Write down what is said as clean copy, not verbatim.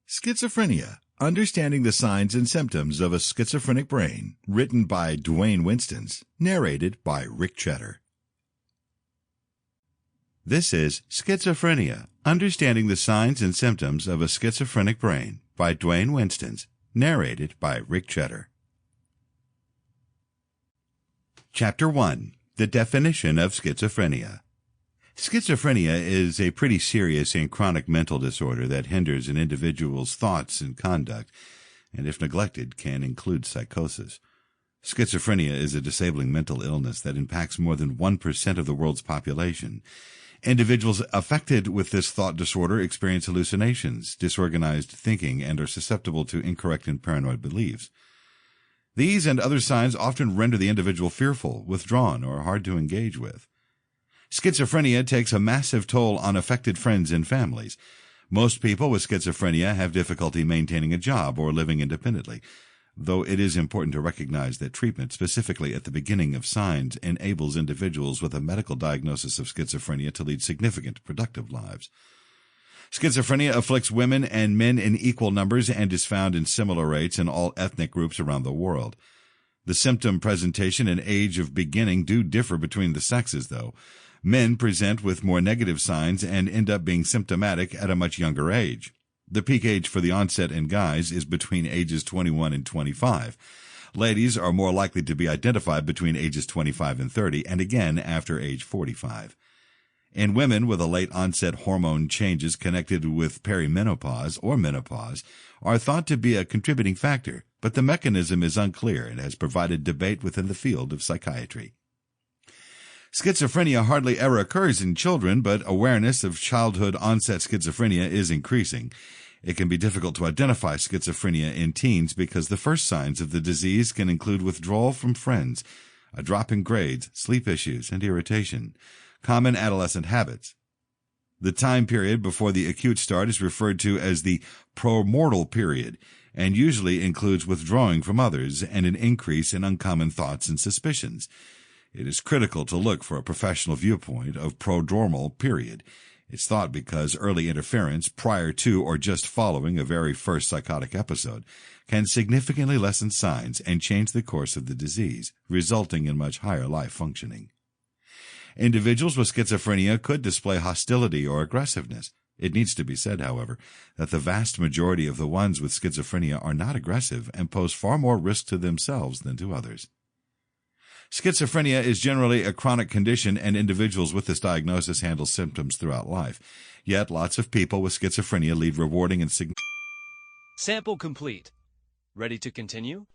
Schizophrenia, Understanding the Signs and Symptoms of a Schizophrenic Brain, written by Dwayne Winstons, narrated by Ric Chetter. This is Schizophrenia, Understanding the Signs and Symptoms of a Schizophrenic Brain by Dwayne Winstons, narrated by Ric Chetter. Chapter 1. The Definition of Schizophrenia. Schizophrenia is a pretty serious and chronic mental disorder that hinders an individual's thoughts and conduct, and if neglected, can include psychosis. Schizophrenia is a disabling mental illness that impacts more than 1% of the world's population. Individuals affected with this thought disorder experience hallucinations, disorganized thinking, and are susceptible to incorrect and paranoid beliefs. These and other signs often render the individual fearful, withdrawn, or hard to engage with. Schizophrenia takes a massive toll on affected friends and families. Most people with schizophrenia have difficulty maintaining a job or living independently, though it is important to recognize that treatment, specifically at the beginning of signs, enables individuals with a medical diagnosis of schizophrenia to lead significant, productive lives. Schizophrenia afflicts women and men in equal numbers and is found in similar rates in all ethnic groups around the world. The symptom presentation and age of beginning do differ between the sexes, though. Men present with more negative signs and end up being symptomatic at a much younger age. The peak age for the onset in guys is between ages 21 and 25. Ladies are more likely to be identified between ages 25 and 30, and again after age 45. In women with a late onset hormone changes connected with perimenopause or menopause are thought to be a contributing factor, but the mechanism is unclear and has provided debate within the field of psychiatry. Schizophrenia hardly ever occurs in children, but awareness of childhood-onset schizophrenia is increasing. It can be difficult to identify schizophrenia in teens because the first signs of the disease can include withdrawal from friends, a drop in grades, sleep issues, and irritation, common adolescent habits. The time period before the acute start is referred to as the premortal period, and usually includes withdrawing from others and an increase in uncommon thoughts and suspicions. It is critical to look for a professional viewpoint of prodromal period. It's thought because early interference prior to or just following a very first psychotic episode can significantly lessen signs and change the course of the disease, resulting in much higher life functioning. Individuals with schizophrenia could display hostility or aggressiveness. It needs to be said, however, that the vast majority of the ones with schizophrenia are not aggressive and pose far more risk to themselves than to others. Schizophrenia is generally a chronic condition, and individuals with this diagnosis handle symptoms throughout life. Yet, lots of people with schizophrenia lead rewarding and Sample complete. Ready to continue?